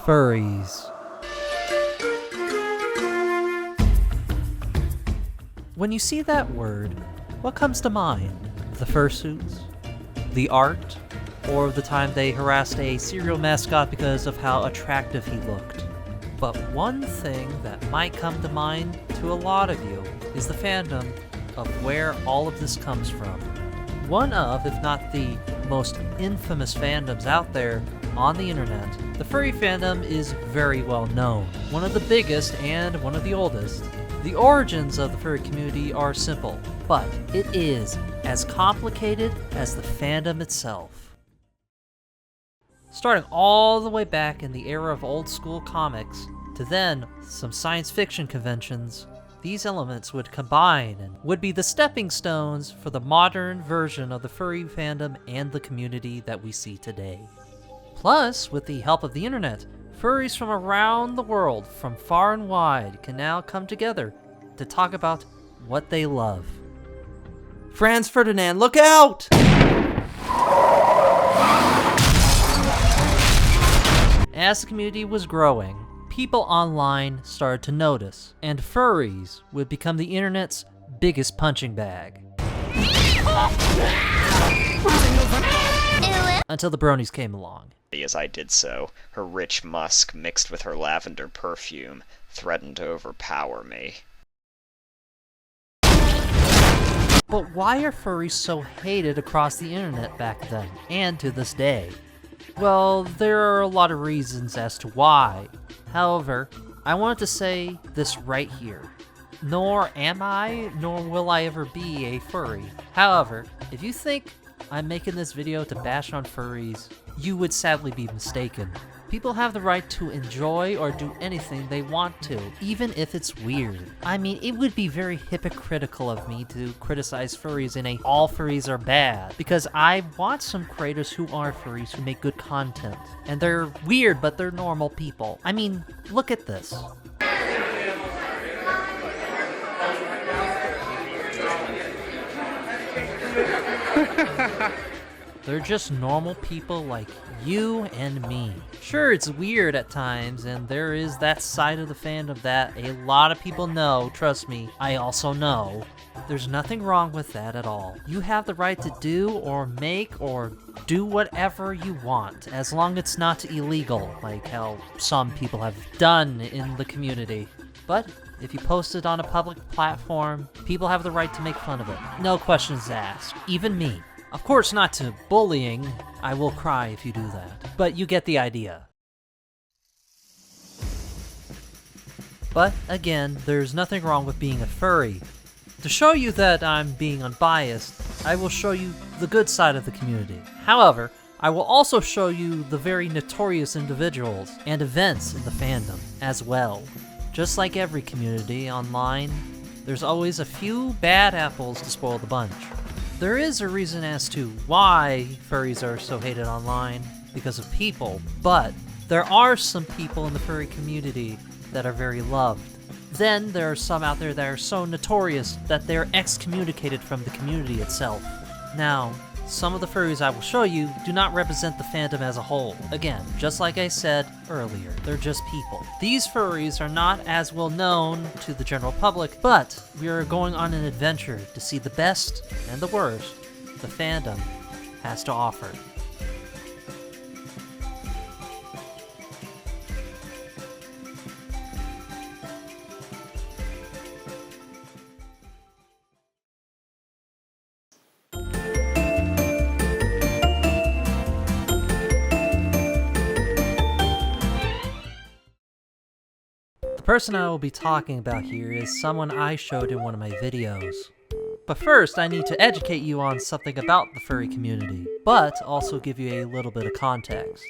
Furries. When you see that word, what comes to mind? The fursuits? The art? Or the time they harassed a cereal mascot because of how attractive he looked? But one thing that might come to mind to a lot of you is the fandom of where all of this comes from. One of, if not the most infamous fandoms out there on the internet, the furry fandom is very well known. One of the biggest and one of the oldest. The origins of the furry community are simple, but it is as complicated as the fandom itself. Starting all the way back in the era of old school comics, to then some science fiction conventions, these elements would combine and would be the stepping stones for the modern version of the furry fandom and the community that we see today. Plus, with the help of the internet, furries from around the world, from far and wide, can now come together to talk about what they love. Franz Ferdinand, look out! As the community was growing, people online started to notice, and furries would become the internet's biggest punching bag. Until the bronies came along. As I did so, her rich musk mixed with her lavender perfume threatened to overpower me. But why are furries so hated across the internet back then, and to this day? Well, there are a lot of reasons as to why. However, I wanted to say this right here. Nor am I, nor will I ever be a furry. However, if you think I'm making this video to bash on furries, you would sadly be mistaken. People have the right to enjoy or do anything they want to, even if it's weird. I mean, it would be very hypocritical of me to criticize furries in a all furries are bad, because I watch some creators who are furries who make good content, and they're weird, but they're normal people. I mean, look at this. They're just normal people like you and me. Sure, it's weird at times, and there is that side of the fandom that a lot of people know. Trust me, I also know. There's nothing wrong with that at all. You have the right to do or make or do whatever you want, as long as it's not illegal, like how some people have done in the community. But if you post it on a public platform, people have the right to make fun of it. No questions asked, even me. Of course, not to bullying. I will cry if you do that. But you get the idea. But again, there's nothing wrong with being a furry. To show you that I'm being unbiased, I will show you the good side of the community. However, I will also show you the very notorious individuals and events in the fandom as well. Just like every community online, there's always a few bad apples to spoil the bunch. There is a reason as to why furries are so hated online, because of people, but there are some people in the furry community that are very loved. Then there are some out there that are so notorious that they're excommunicated from the community itself. Now, some of the furries I will show you do not represent the fandom as a whole. Again, just like I said earlier, they're just people. These furries are not as well known to the general public, but we are going on an adventure to see the best and the worst the fandom has to offer. The person I will be talking about here is someone I showed in one of my videos. But first, I need to educate you on something about the furry community, but also give you a little bit of context.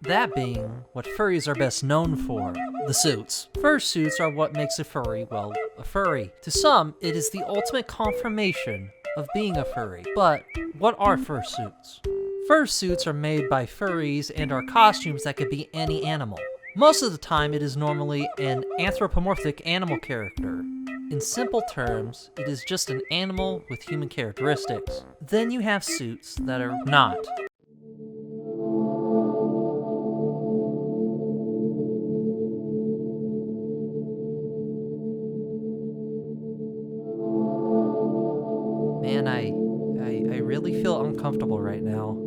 That being, what furries are best known for, the suits. Fursuits are what makes a furry, well, a furry. To some, it is the ultimate confirmation of being a furry. But what are fursuits? Fursuits are made by furries and are costumes that could be any animal. Most of the time, it is normally an anthropomorphic animal character. In simple terms, it is just an animal with human characteristics. Then you have suits that are not. uncomfortable right now.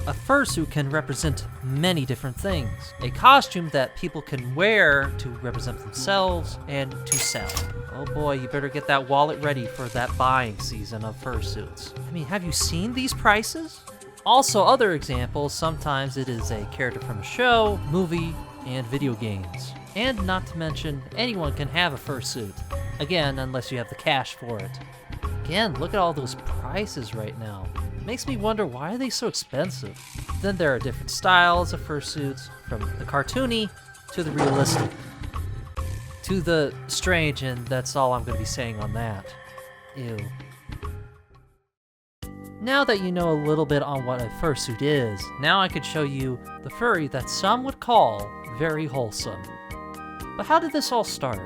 A fursuit can represent many different things. A costume that people can wear to represent themselves and to sell. Oh boy, you better get that wallet ready for that buying season of fursuits. I mean, have you seen these prices? Also, other examples, sometimes it is a character from a show, movie, and video games. And not to mention, anyone can have a fursuit. Again, unless you have the cash for it. Again, look at all those prices right now. Makes me wonder, why are they so expensive? Then there are different styles of fursuits, from the cartoony to the realistic. To the strange, and that's all I'm going to be saying on that. Ew. Now that you know a little bit on what a fursuit is, now I could show you the furry that some would call very wholesome. But how did this all start?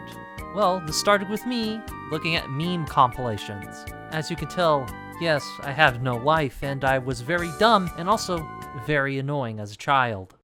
Well, this started with me looking at meme compilations. As you can tell, yes, I have no life, and I was very dumb and also very annoying as a child.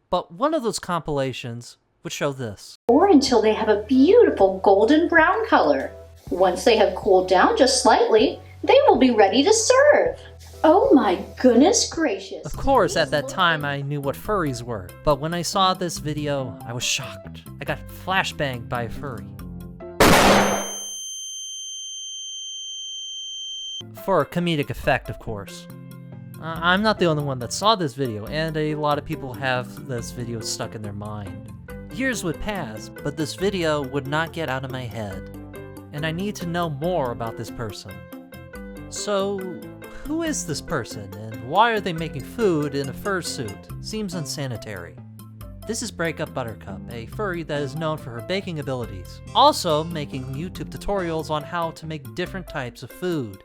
But one of those compilations would show this. Or until they have a beautiful golden brown color. Once they have cooled down just slightly, they will be ready to serve. Oh my goodness gracious. Of course, at that time I knew what furries were, but when I saw this video, I was shocked. I got flashbanged by a furry. For comedic effect, of course. I'm not the only one that saw this video, and a lot of people have this video stuck in their mind. Years would pass, but this video would not get out of my head, and I need to know more about this person. So, who is this person, and why are they making food in a fursuit? Seems unsanitary. This is Bakeupbuttercup, a furry that is known for her baking abilities. Also making YouTube tutorials on how to make different types of food.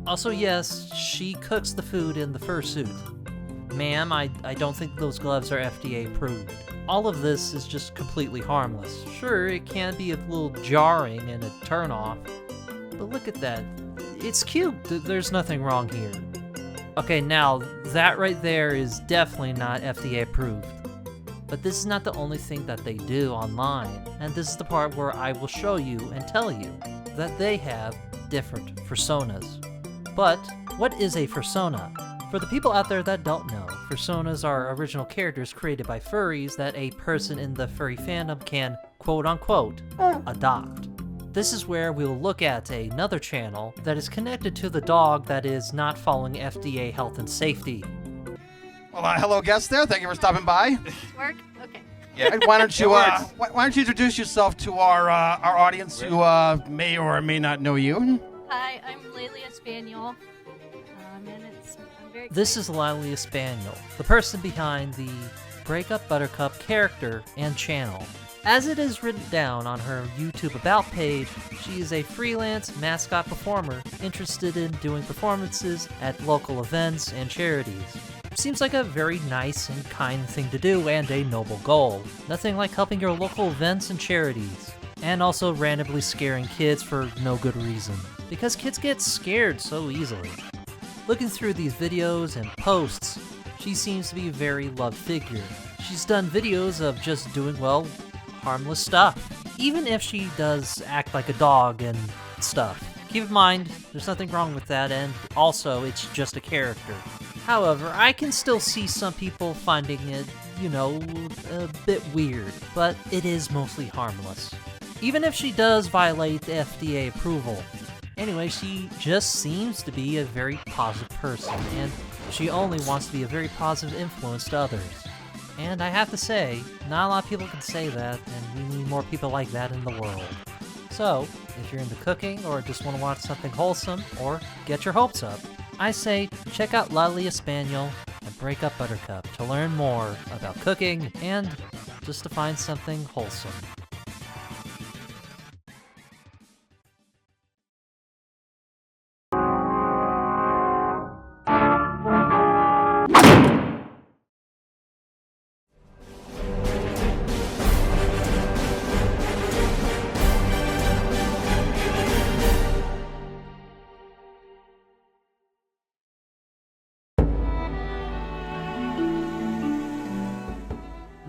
Also, yes, she cooks the food in the fursuit. Ma'am, I don't think those gloves are FDA approved. All of this is just completely harmless. Sure, it can be a little jarring and a turn-off, but look at that. It's cute. There's nothing wrong here. Okay, now, that right there is definitely not FDA approved. But this is not the only thing that they do online, and this is the part where I will show you and tell you that they have different personas. But what is a fursona? For the people out there that don't know, fursunas are original characters created by furries that a person in the furry fandom can quote-unquote adopt. This is where we'll look at another channel that is connected to the dog that is not following FDA health and safety. Well, hello, guests there. Thank you for stopping by. Work? Okay. Yeah. Why don't you introduce yourself to our audience who may or may not know you? Hi, I'm Lalia Spaniel. I'm very This is Lalia Spaniel, the person behind the Bakeupbuttercup character and channel. As it is written down on her YouTube About page, she is a freelance mascot performer interested in doing performances at local events and charities. Seems like a very nice and kind thing to do and a noble goal. Nothing like helping your local events and charities. And also randomly scaring kids for no good reason. Because kids get scared so easily. Looking through these videos and posts, she seems to be a very loved figure. She's done videos of just doing, well, harmless stuff. Even if she does act like a dog and stuff. Keep in mind, there's nothing wrong with that, and also, it's just a character. However, I can still see some people finding it, a bit weird, but it is mostly harmless. Even if she does violate FDA approval. Anyway, she just seems to be a very positive person, and she only wants to be a very positive influence to others. And I have to say, not a lot of people can say that, and we need more people like that in the world. So, if you're into cooking, or just want to watch something wholesome, or get your hopes up, I say check out Lalia Spaniel and Bakeupbuttercup to learn more about cooking, and just to find something wholesome.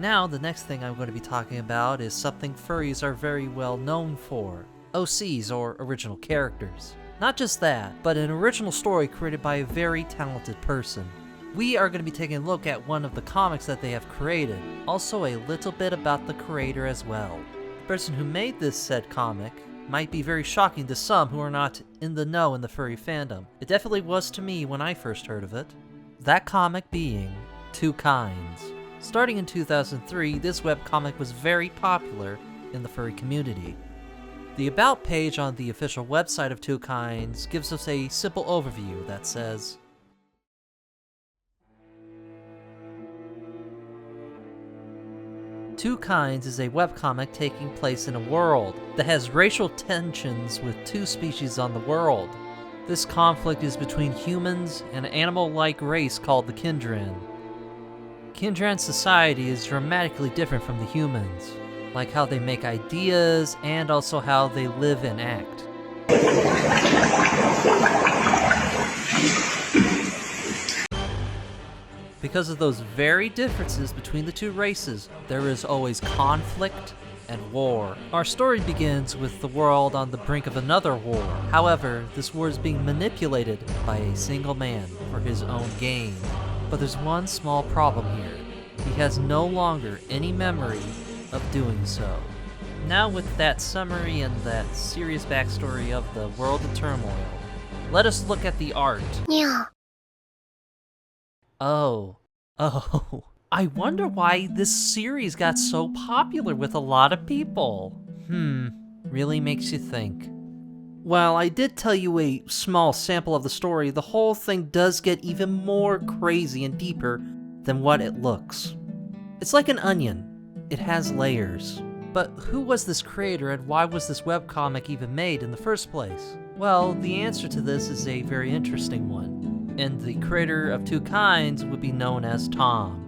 Now, the next thing I'm going to be talking about is something furries are very well known for. OCs, or original characters. Not just that, but an original story created by a very talented person. We are going to be taking a look at one of the comics that they have created, also a little bit about the creator as well. The person who made this said comic might be very shocking to some who are not in the know in the furry fandom. It definitely was to me when I first heard of it. That comic being Twokinds. Starting in 2003, this webcomic was very popular in the furry community. The About page on the official website of Twokinds gives us a simple overview that says, Twokinds is a webcomic taking place in a world that has racial tensions with two species on the world. This conflict is between humans and an animal-like race called the Kindred. Kindred society is dramatically different from the humans, like how they make ideas and also how they live and act. Because of those very differences between the two races, there is always conflict and war. Our story begins with the world on the brink of another war. However, this war is being manipulated by a single man for his own gain. But there's one small problem here. He has no longer any memory of doing so. Now with that summary and that serious backstory of the world of turmoil, let us look at the art. Yeah. Oh, I wonder why this series got so popular with a lot of people. Really makes you think. While I did tell you a small sample of the story, the whole thing does get even more crazy and deeper than what it looks. It's like an onion. It has layers. But who was this creator and why was this webcomic even made in the first place? Well, the answer to this is a very interesting one, and the creator of Twokinds would be known as Tom.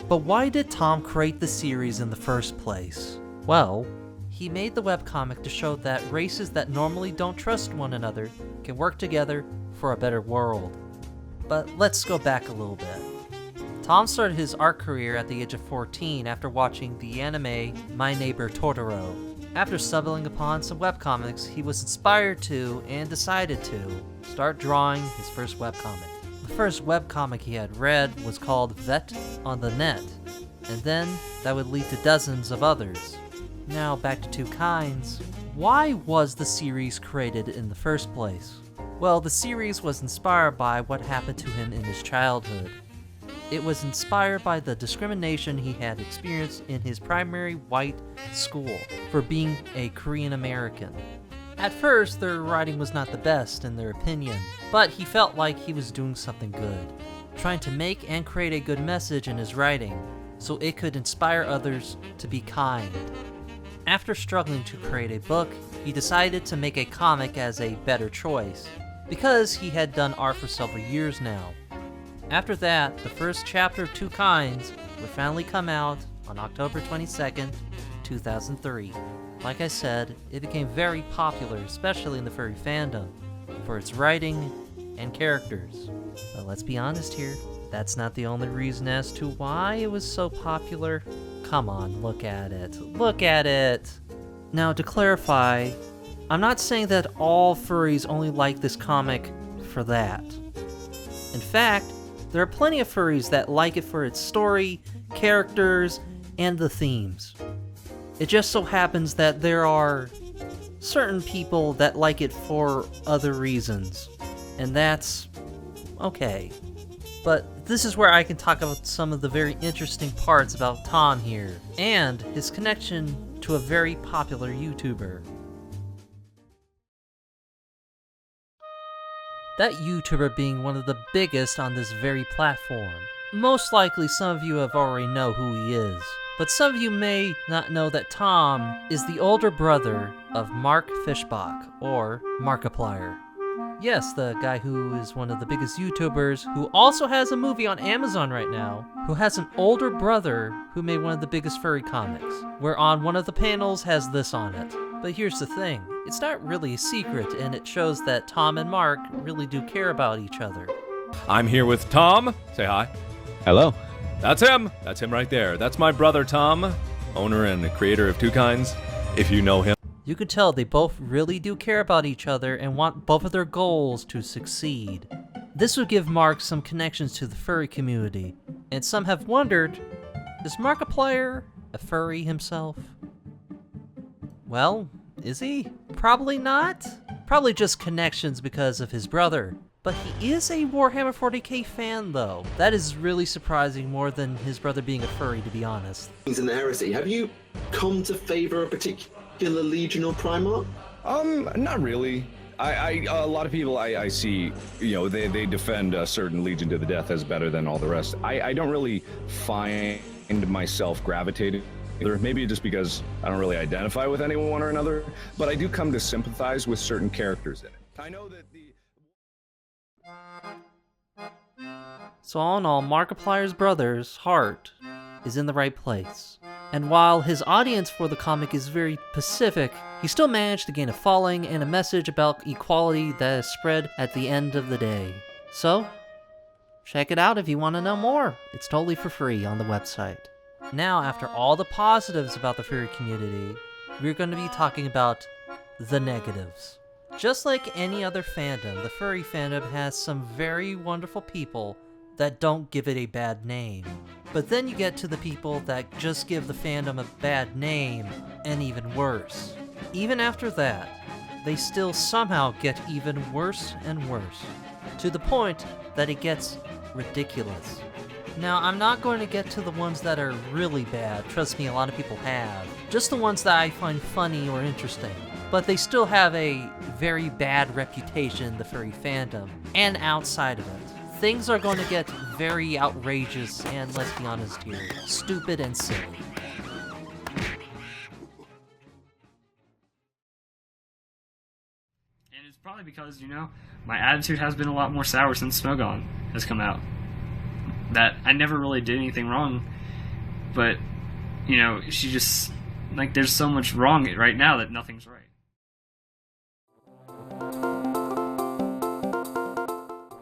But why did Tom create the series in the first place? Well, he made the webcomic to show that races that normally don't trust one another can work together for a better world. But let's go back a little bit. Tom started his art career at the age of 14 after watching the anime My Neighbor Totoro. After stumbling upon some webcomics, he was inspired to, and decided to, start drawing his first webcomic. The first webcomic he had read was called Vet on the Net, and then that would lead to dozens of others. Now back to Twokinds. Why was the series created in the first place? Well, the series was inspired by what happened to him in his childhood. It was inspired by the discrimination he had experienced in his primary white school for being a Korean American. At first, their writing was not the best in their opinion, but he felt like he was doing something good, trying to make and create a good message in his writing, so it could inspire others to be kind. After struggling to create a book, he decided to make a comic as a better choice, because he had done art for several years now. After that, the first chapter of Twokinds would finally come out on October 22nd, 2003. Like I said, it became very popular, especially in the furry fandom, for its writing and characters. But let's be honest here, that's not the only reason as to why it was so popular. Come on, look at it. Look at it! Now, to clarify, I'm not saying that all furries only like this comic for that. In fact, there are plenty of furries that like it for its story, characters, and the themes. It just so happens that there are certain people that like it for other reasons, and that's okay. But this is where I can talk about some of the very interesting parts about Tom here, and his connection to a very popular YouTuber. That YouTuber being one of the biggest on this very platform. Most likely some of you have already know who he is, but some of you may not know that Tom is the older brother of Mark Fishbach, or Markiplier. Yes, the guy who is one of the biggest YouTubers, who also has a movie on Amazon right now, who has an older brother who made one of the biggest furry comics, where on one of the panels has this on it. But here's the thing, it's not really a secret, and it shows that Tom and Mark really do care about each other. I'm here with Tom. Say hi. Hello. That's him. That's him right there. That's my brother Tom, owner and creator of Twokinds. if you know him. You could tell they both really do care about each other and want both of their goals to succeed. This would give Mark some connections to the furry community, and some have wondered, is Markiplier a furry himself? Well, is he? Probably not. Probably just connections because of his brother. But he is a Warhammer 40k fan though. That is really surprising, more than his brother being a furry, to be honest. In the heresy, have you come to favor a particular legion or Primarch? Not really. A lot of people I see, you know, they defend a certain legion to the death as better than all the rest. I don't really find myself gravitating either. Maybe just because I don't really identify with anyone or another, but I do come to sympathize with certain characters in it. I know that So all in all, Markiplier's brother's heart is in the right place. And while his audience for the comic is very pacific, he still managed to gain a following and a message about equality that is spread at the end of the day. So, check it out if you want to know more. It's totally for free on the website. Now, after all the positives about the furry community, we're going to be talking about the negatives. Just like any other fandom, the furry fandom has some very wonderful people that don't give it a bad name. But then you get to the people that just give the fandom a bad name, and even worse. Even after that, they still somehow get even worse and worse, to the point that it gets ridiculous. Now, I'm not going to get to the ones that are really bad, trust me, a lot of people have. Just the ones that I find funny or interesting. But they still have a very bad reputation in the furry fandom, and outside of it. Things are going to get very outrageous and, let's be honest here, stupid and silly. And it's probably because, you know, my attitude has been a lot more sour since Smogon has come out. That I never really did anything wrong, but, you know, she just, like, there's so much wrong right now that nothing's right.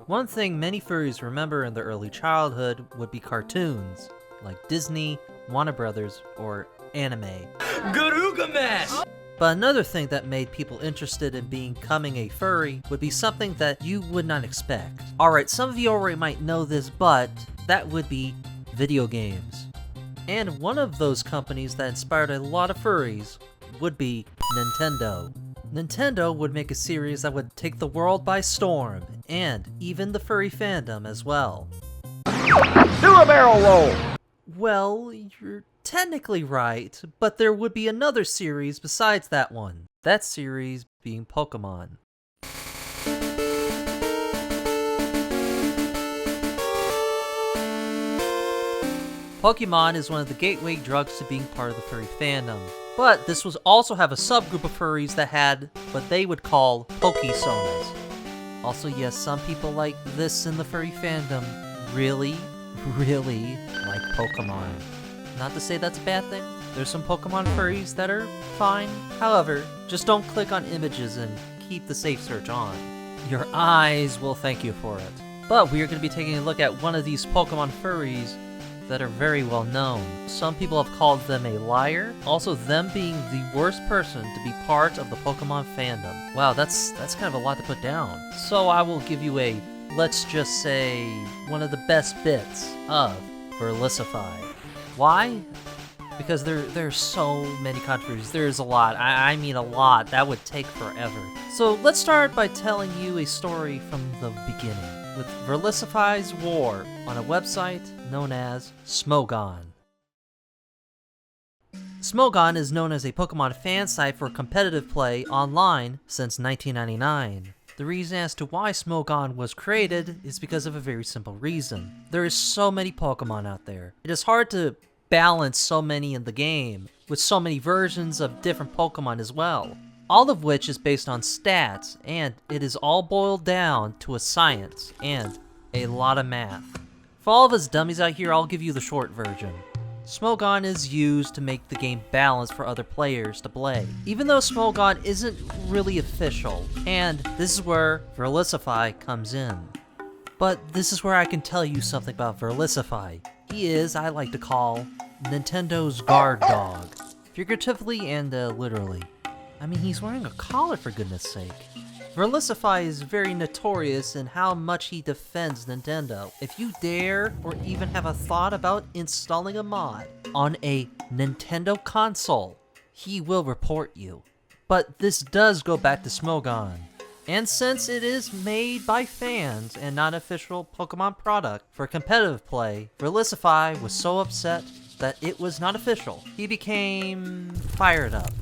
One thing many furries remember in their early childhood would be cartoons, like Disney, Warner Brothers, or anime. Garugamesh! But another thing that made people interested in becoming a furry would be something that you would not expect. Alright, some of you already might know this, but that would be video games. And one of those companies that inspired a lot of furries would be Nintendo. Nintendo would make a series that would take the world by storm, and even the furry fandom as well. Do a barrel roll! Well, you're technically right, but there would be another series besides that one. That series being Pokémon. Pokémon is one of the gateway drugs to being part of the furry fandom. But this was also have a subgroup of furries that had what they would call Pokesonas. Also, yes, some people like this in the furry fandom really like Pokemon. Not to say that's a bad thing. There's some Pokemon furries that are fine. However, just don't click on images and keep the safe search on. Your eyes will thank you for it. But we are going to be taking a look at one of these Pokemon furries that are very well known. Some people have called them a liar, also them being the worst person to be part of the Pokemon fandom. Wow, that's kind of a lot to put down. So I will give you a, let's just say, one of the best bits of Verlisify. Why? Because there's so many controversies. There's a lot. I mean a lot. That would take forever. So let's start by telling you a story from the beginning, with Verlisify's war on a website known as Smogon. Smogon is known as a Pokemon fan site for competitive play online since 1999. The reason as to why Smogon was created is because of a very simple reason. There is so many Pokemon out there. It is hard to balance so many in the game, with so many versions of different Pokemon as well. All of which is based on stats, and it is all boiled down to a science and a lot of math. For all of us dummies out here, I'll give you the short version. Smogon is used to make the game balanced for other players to play, even though Smogon isn't really official, and this is where Verlisify comes in. But this is where I can tell you something about Verlisify. He is, I like to call, Nintendo's guard dog. figuratively and literally. I mean, he's wearing a collar for goodness sake. Verlisify is very notorious in how much he defends Nintendo. If you dare or even have a thought about installing a mod on a Nintendo console, he will report you. But this does go back to Smogon. And since it is made by fans and not an official Pokemon product for competitive play, Verlisify was so upset that it was not official. He became fired up.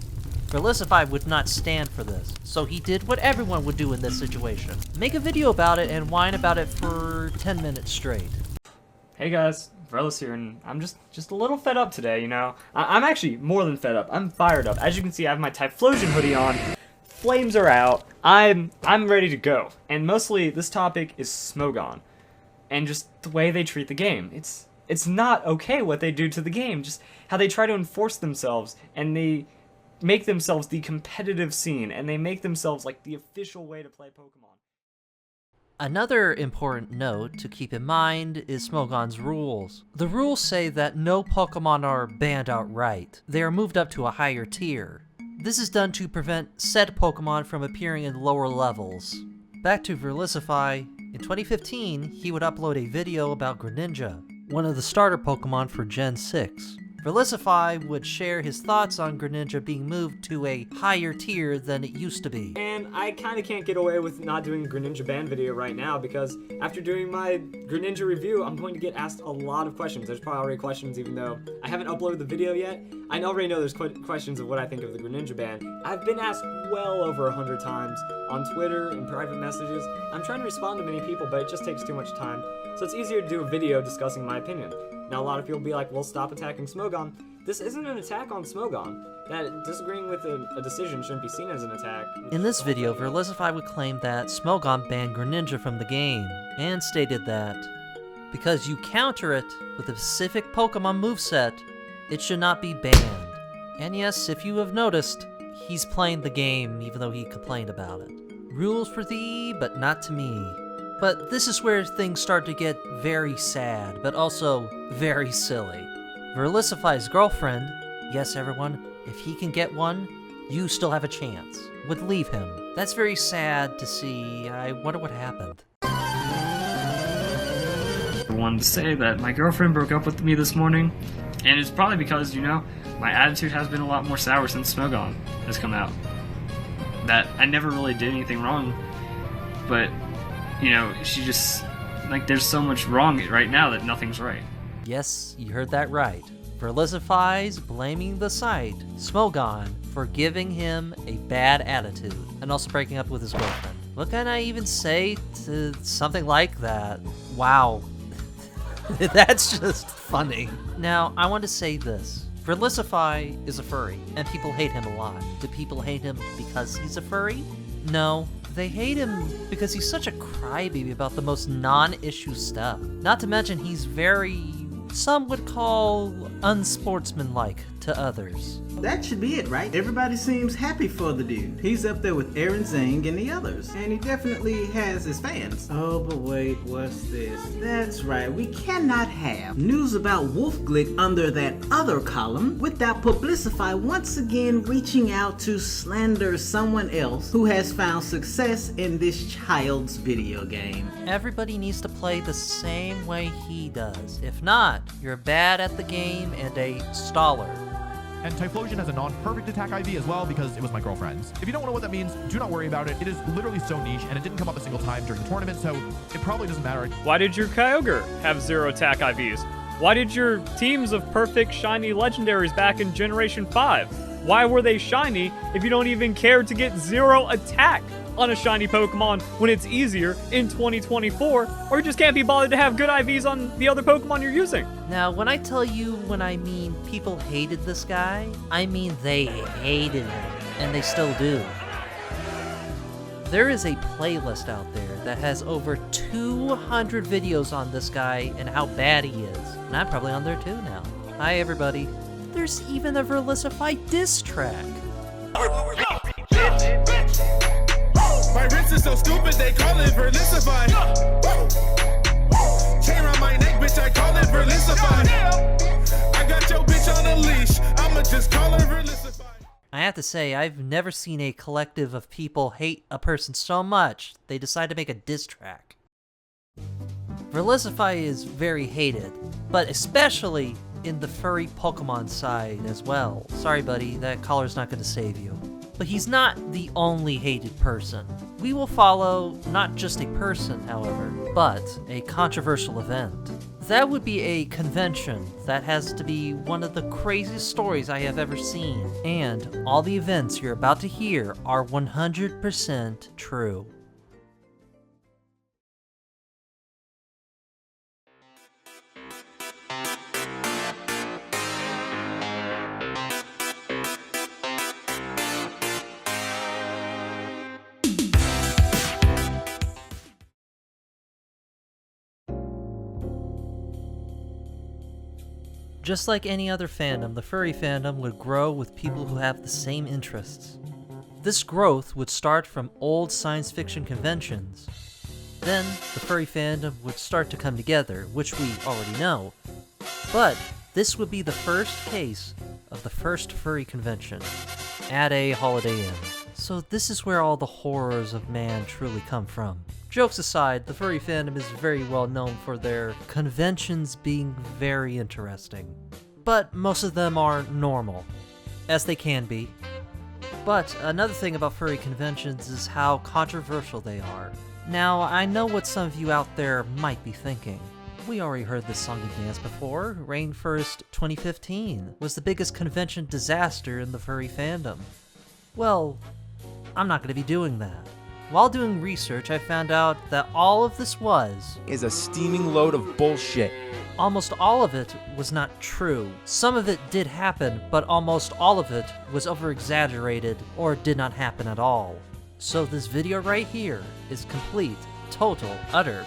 Verlisify would not stand for this, so he did what everyone would do in this situation. Make a video about it and whine about it for 10 minutes straight. Hey guys, Verlis here, and I'm just a little fed up today, you know? I'm actually more than fed up. I'm fired up. As you can see, I have my Typhlosion hoodie on. Flames are out. I'm ready to go. And mostly, this topic is Smogon. And just the way they treat the game. It's not okay what they do to the game. Just how they try to enforce themselves, and they make themselves the competitive scene, and they make themselves like the official way to play Pokemon. Another important note to keep in mind is Smogon's rules. The rules say that no Pokemon are banned outright. They are moved up to a higher tier. This is done to prevent said Pokemon from appearing in lower levels. Back to Verlisify, in 2015, he would upload a video about Greninja, one of the starter Pokemon for Gen 6. Verlisify would share his thoughts on Greninja being moved to a higher tier than it used to be. And I kinda can't get away with not doing a Greninja ban video right now, because after doing my Greninja review, I'm going to get asked a lot of questions. There's probably already questions, even though I haven't uploaded the video yet. I already know there's questions of what I think of the Greninja ban. I've been asked well over 100 times on Twitter and private messages. I'm trying to respond to many people, but it just takes too much time. So it's easier to do a video discussing my opinion. Now a lot of people will be like, well, stop attacking Smogon. This isn't an attack on Smogon. That disagreeing with a decision shouldn't be seen as an attack. In this video, Verlisify would claim that Smogon banned Greninja from the game, and stated that because you counter it with a specific Pokemon moveset, it should not be banned. And yes, if you have noticed, he's playing the game even though he complained about it. Rules for thee, but not to me. But this is where things start to get very sad, but also very silly. Verlisify's girlfriend, yes everyone, if he can get one, you still have a chance, would leave him. That's very sad to see. I wonder what happened. I wanted to say that my girlfriend broke up with me this morning, and it's probably because, you know, my attitude has been a lot more sour since Smogon has come out. That I never really did anything wrong, but you know, she just, like, there's so much wrong right now that nothing's right. Yes, you heard that right. Verlisify's blaming the site, Smogon, for giving him a bad attitude, and also breaking up with his girlfriend. What can I even say to something like that? Wow. That's just funny. Now, I want to say this. Verlisify is a furry, and people hate him a lot. Do people hate him because he's a furry? No. They hate him because he's such a crybaby about the most non-issue stuff. Not to mention he's very, some would call, unsportsmanlike to others. That should be it, right? Everybody seems happy for the dude. He's up there with Aaron Zing and the others, and he definitely has his fans. Oh, but wait, what's this? That's right, we cannot have news about Wolfglick under that other column without Publicify once again reaching out to slander someone else who has found success in this child's video game. Everybody needs to play the same way he does. If not, you're bad at the game and a staller. And Typhlosion has a non-perfect attack IV as well because it was my girlfriend's. If you don't know what that means, do not worry about it. It is literally so niche and it didn't come up a single time during the tournament, so it probably doesn't matter. Why did your Kyogre have 0 attack IVs? Why did your teams of perfect shiny legendaries back in Generation 5? Why were they shiny if you don't even care to get 0 attack on a shiny Pokemon when it's easier in 2024, or you just can't be bothered to have good IVs on the other Pokemon you're using? Now, when I tell you when I mean people hated this guy, I mean they hated him, and they still do. There is a playlist out there that has over 200 videos on this guy and how bad he is, and I'm probably on there too now. Hi everybody. There's even a Verlisify diss track. My wrist is so stupid, they call it Verlisify. Chain around my neck, bitch, I call it Verlisify. I got your bitch on a leash, I'ma just call her Verlisify. have to say, I've never seen a collective of people hate a person so much they decide to make a diss track. Verlisify is very hated, but especially in the furry Pokemon side as well. Sorry buddy, that collar's not going to save you. But he's not the only hated person. We will follow not just a person, however, but a controversial event. That would be a convention that has to be one of the craziest stories I have ever seen. And all the events you're about to hear are 100% true. Just like any other fandom, the furry fandom would grow with people who have the same interests. This growth would start from old science fiction conventions. Then, the furry fandom would start to come together, which we already know. But, this would be the first case of the first furry convention, at a Holiday Inn. So this is where all the horrors of man truly come from. Jokes aside, the furry fandom is very well known for their conventions being very interesting. But most of them are normal, as they can be. But another thing about furry conventions is how controversial they are. Now, I know what some of you out there might be thinking. We already heard this song and dance before. Rainforest 2015 was the biggest convention disaster in the furry fandom. Well, I'm not going to be doing that. While doing research, I found out that all of this is a steaming load of bullshit. Almost all of it was not true. Some of it did happen, but almost all of it was over-exaggerated or did not happen at all. So this video right here is complete, total, utter.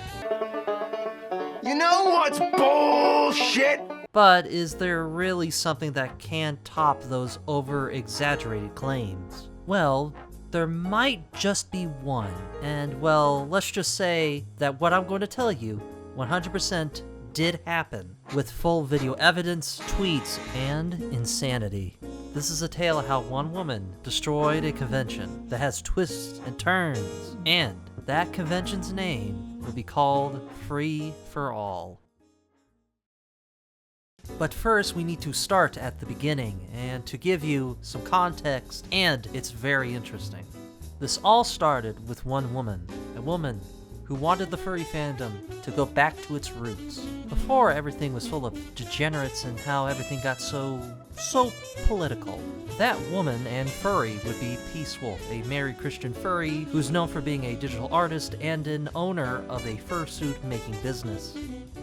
You know what's bullshit? But is there really something that can top those over-exaggerated claims? Well, there might just be one, and well, let's just say that what I'm going to tell you 100% did happen, with full video evidence, tweets, and insanity. This is a tale of how one woman destroyed a convention that has twists and turns, and that convention's name will be called Free for All. But first, we need to start at the beginning, and to give you some context, and it's very interesting. This all started with one woman, a woman who wanted the furry fandom to go back to its roots, before everything was full of degenerates and how everything got so political. That woman and furry would be PeaceWolf, a married Christian furry who's known for being a digital artist and an owner of a fursuit making business.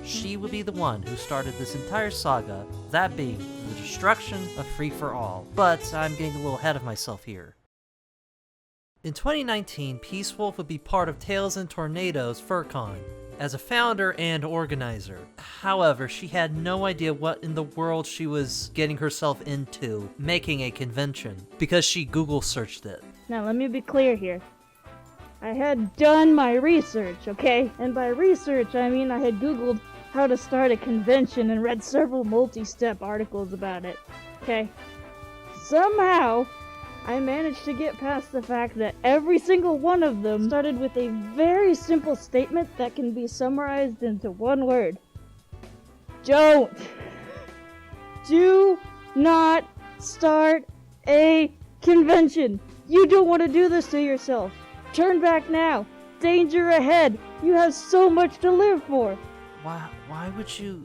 She would be the one who started this entire saga, that being the destruction of Free for All. But I'm getting a little ahead of myself here. In 2019, PeaceWolf would be part of Tails and Tornado's FurCon as a founder and organizer. However, she had no idea what in the world she was getting herself into, making a convention, because she Google searched it. Now let me be clear here. I had done my research, okay? And by research, I mean I had Googled how to start a convention and read several multi-step articles about it, okay? Somehow, I managed to get past the fact that every single one of them started with a very simple statement that can be summarized into one word. Don't! Do not start a convention! You don't want to do this to yourself. Turn back now. Danger ahead. You have so much to live for. Why would you...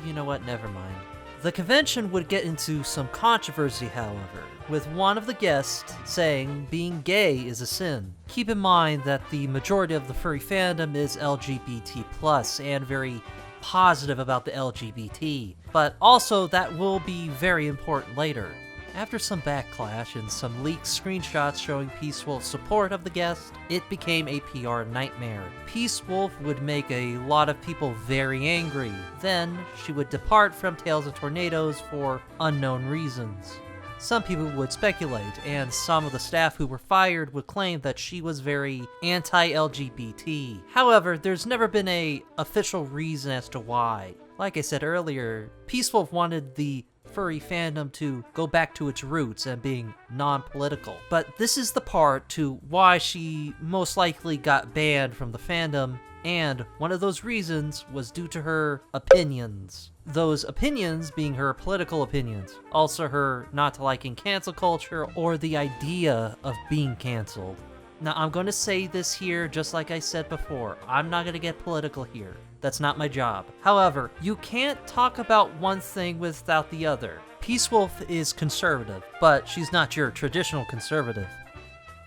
You know what, never mind. The convention would get into some controversy, however, with one of the guests saying being gay is a sin. Keep in mind that the majority of the furry fandom is LGBT+, and very positive about the LGBT, but also that will be very important later. After some backlash and some leaked screenshots showing PeaceWolf's support of the guest, it became a PR nightmare. PeaceWolf would make a lot of people very angry. Then, she would depart from Tails and Tornadoes for unknown reasons. Some people would speculate, and some of the staff who were fired would claim that she was very anti-LGBT. However, there's never been an official reason as to why. Like I said earlier, PeaceWolf wanted the furry fandom to go back to its roots and being non-political. But this is the part to why she most likely got banned from the fandom, and one of those reasons was due to her opinions. Those opinions being her political opinions, also her not liking cancel culture or the idea of being canceled. Now, I'm going to say this here just like I said before. I'm not going to get political here. That's not my job. However, you can't talk about one thing without the other. PeaceWolf is conservative, but she's not your traditional conservative.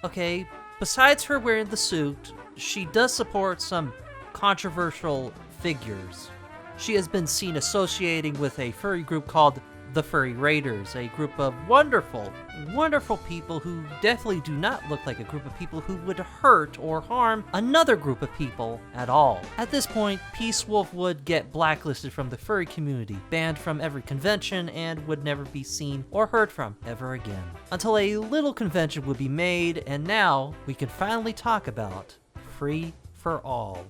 Okay, besides her wearing the suit, she does support some controversial figures. She has been seen associating with a furry group called the Furry Raiders, a group of wonderful, wonderful people who definitely do not look like a group of people who would hurt or harm another group of people at all. At this point, PeaceWolf would get blacklisted from the furry community, banned from every convention, and would never be seen or heard from ever again. Until a little convention would be made, and now we can finally talk about Free for All.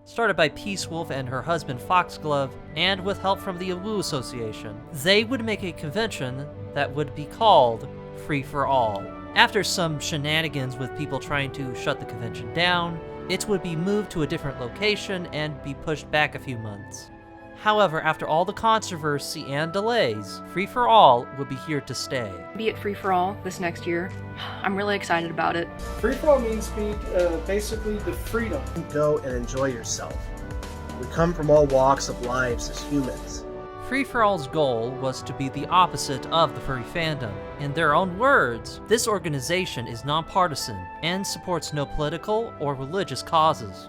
Started by PeaceWolf and her husband Foxglove, and with help from the AWU Association. They would make a convention that would be called Free for All. After some shenanigans with people trying to shut the convention down, it would be moved to a different location and be pushed back a few months. However, after all the controversy and delays, Free for All would be here to stay. Be it Free for All this next year. I'm really excited about it. Free for All means basically the freedom. Go and enjoy yourself. We come from all walks of lives as humans. Free for All's goal was to be the opposite of the furry fandom. In their own words, this organization is nonpartisan and supports no political or religious causes.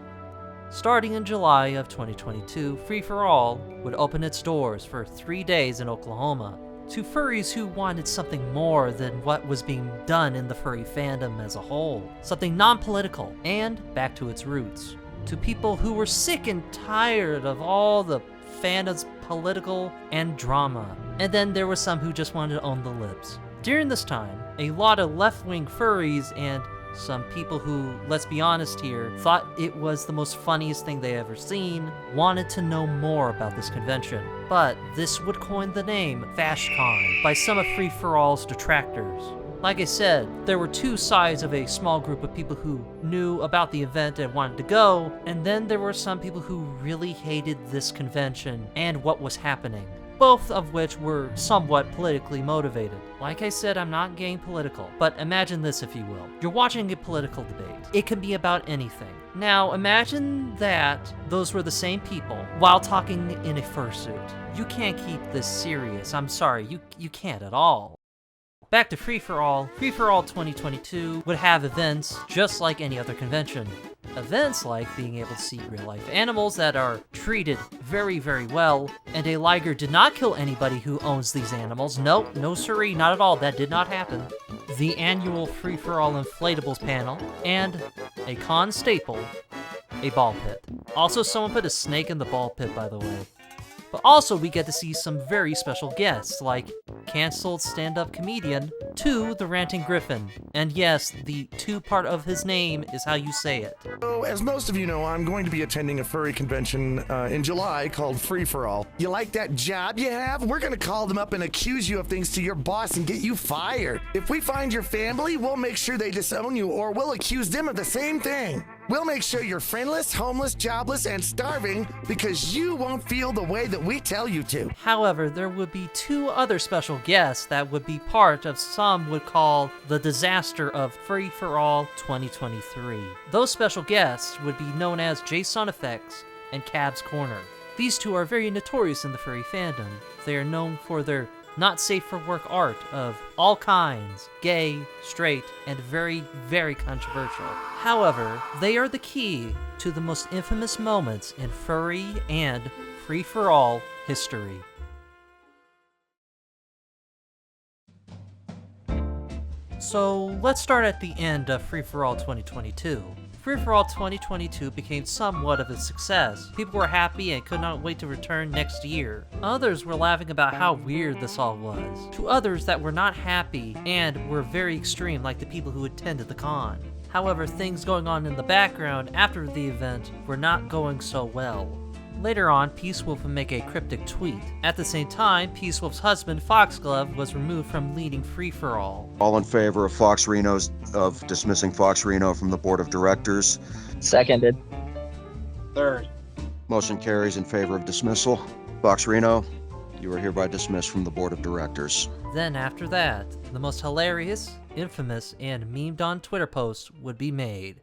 Starting in July of 2022, Free for All would open its doors for 3 days in Oklahoma to furries who wanted something more than what was being done in the furry fandom as a whole, something non-political and back to its roots. To people who were sick and tired of all the fandom's political and drama, and then there were some who just wanted to own the libs. During this time, a lot of left-wing furries and some people who, let's be honest here, thought it was the most funniest thing they ever seen, wanted to know more about this convention. But this would coin the name FashCon by some of Free for All's detractors. Like I said, there were two sides of a small group of people who knew about the event and wanted to go, and then there were some people who really hated this convention and what was happening. Both of which were somewhat politically motivated. Like I said, I'm not getting political, but imagine this if you will. You're watching a political debate. It can be about anything. Now, imagine that those were the same people while talking in a fursuit. You can't keep this serious. I'm sorry, you can't at all. Back to Free for All. Free for All 2022 would have events just like any other convention. Events like being able to see real-life animals that are treated very, very well, and a liger did not kill anybody who owns these animals. Nope, no siree, not at all, that did not happen. The annual Free for All inflatables panel, and a con staple, a ball pit. Also, someone put a snake in the ball pit, by the way. But also, we get to see some very special guests, like canceled stand-up comedian, 2 the Ranting Griffin. And yes, the 2 part of his name is how you say it. So, as most of you know, I'm going to be attending a furry convention in July called Free for All. You like that job you have? We're going to call them up and accuse you of things to your boss and get you fired. If we find your family, we'll make sure they disown you, or we'll accuse them of the same thing. We'll make sure you're friendless, homeless, jobless, and starving because you won't feel the way that we tell you to. However, there would be 2 other special guests that would be part of some would call the disaster of Free for All 2023. Those special guests would be known as Jason Effects and Cab's Corner. These 2 are very notorious in the furry fandom. They are known for their not safe for work art of all kinds, gay, straight, and very, very controversial. However, they are the key to the most infamous moments in furry and Free for All history. So let's start at the end of Free for All 2022. Free for All 2022 became somewhat of a success. People were happy and could not wait to return next year. Others were laughing about how weird this all was. To others that were not happy and were very extreme, like the people who attended the con. However, things going on in the background after the event were not going so well. Later on, PeaceWolf would make a cryptic tweet. At the same time, PeaceWolf's husband, Foxglove, was removed from leading Free-for-All. All in favor of dismissing Fox Reno from the board of directors? Seconded. Third. Motion carries in favor of dismissal. Fox Reno, you are hereby dismissed from the board of directors. Then after that, the most hilarious, infamous, and memed on Twitter post would be made.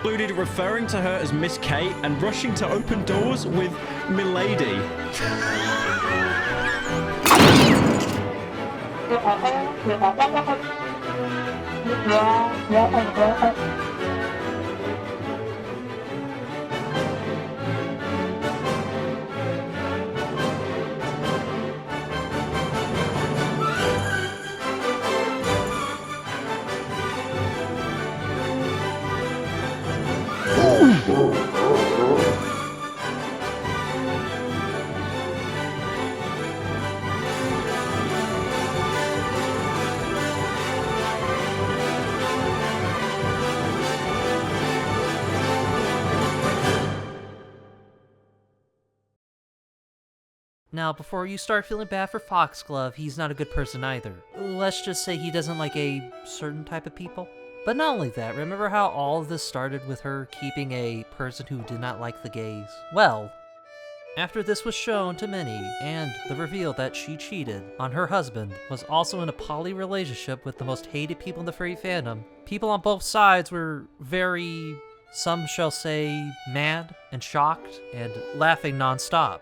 Included referring to her as Miss Kate and rushing to open doors with Milady. Now, before you start feeling bad for Foxglove, he's not a good person either. Let's just say he doesn't like a certain type of people. But not only that, remember how all of this started with her keeping a person who did not like the gays? Well, after this was shown to many, and the reveal that she cheated on her husband, was also in a poly relationship with the most hated people in the furry fandom, people on both sides were very, some shall say, mad and shocked and laughing non-stop.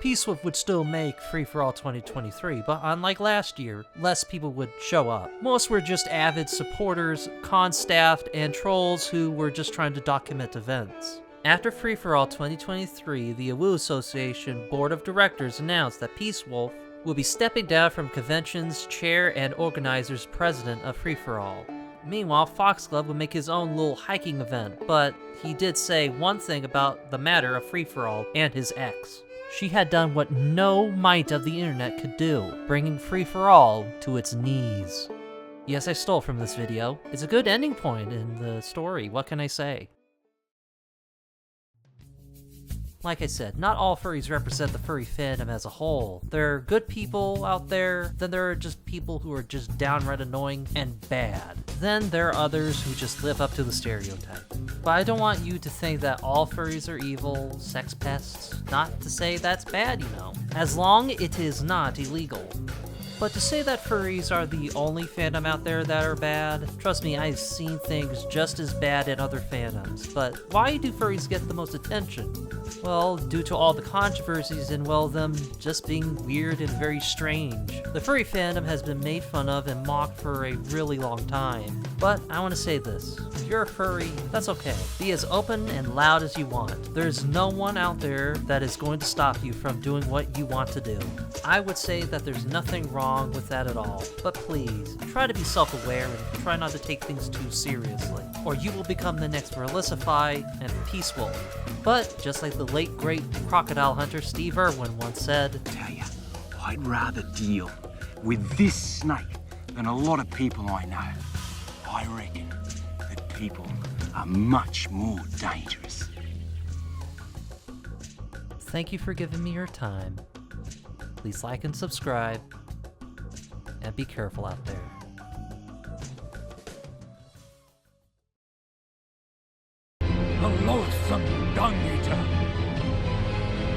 PeaceWolf would still make Free-for-All 2023, but unlike last year, less people would show up. Most were just avid supporters, con-staffed, and trolls who were just trying to document events. After Free-for-All 2023, the AWU Association Board of Directors announced that PeaceWolf will be stepping down from convention's chair and organizer's president of Free-for-All. Meanwhile, Foxglove would make his own little hiking event, but he did say one thing about the matter of Free-for-All and his ex. She had done what no might of the internet could do, bringing Free-for-All to its knees. Yes, I stole from this video. It's a good ending point in the story, what can I say? Like I said, not all furries represent the furry fandom as a whole. There are good people out there, then there are just people who are just downright annoying and bad. Then there are others who just live up to the stereotype. But I don't want you to think that all furries are evil, sex pests. Not to say that's bad, you know, as long it is not illegal. But to say that furries are the only fandom out there that are bad, trust me, I've seen things just as bad in other fandoms. But why do furries get the most attention? Well, due to all the controversies and, well, them just being weird and very strange. The furry fandom has been made fun of and mocked for a really long time. But I want to say this, if you're a furry, that's okay. Be as open and loud as you want. There's no one out there that is going to stop you from doing what you want to do. I would say that there's nothing wrong with that at all, but please, try to be self-aware and try not to take things too seriously, or you will become the next Verlisify and PeaceWolf. But, just like the late great crocodile hunter Steve Irwin once said, Tell ya, I'd rather deal with this snake than a lot of people I know. I reckon that people are much more dangerous. Thank you for giving me your time. Please like and subscribe, and be careful out there. The loathsome dung eater.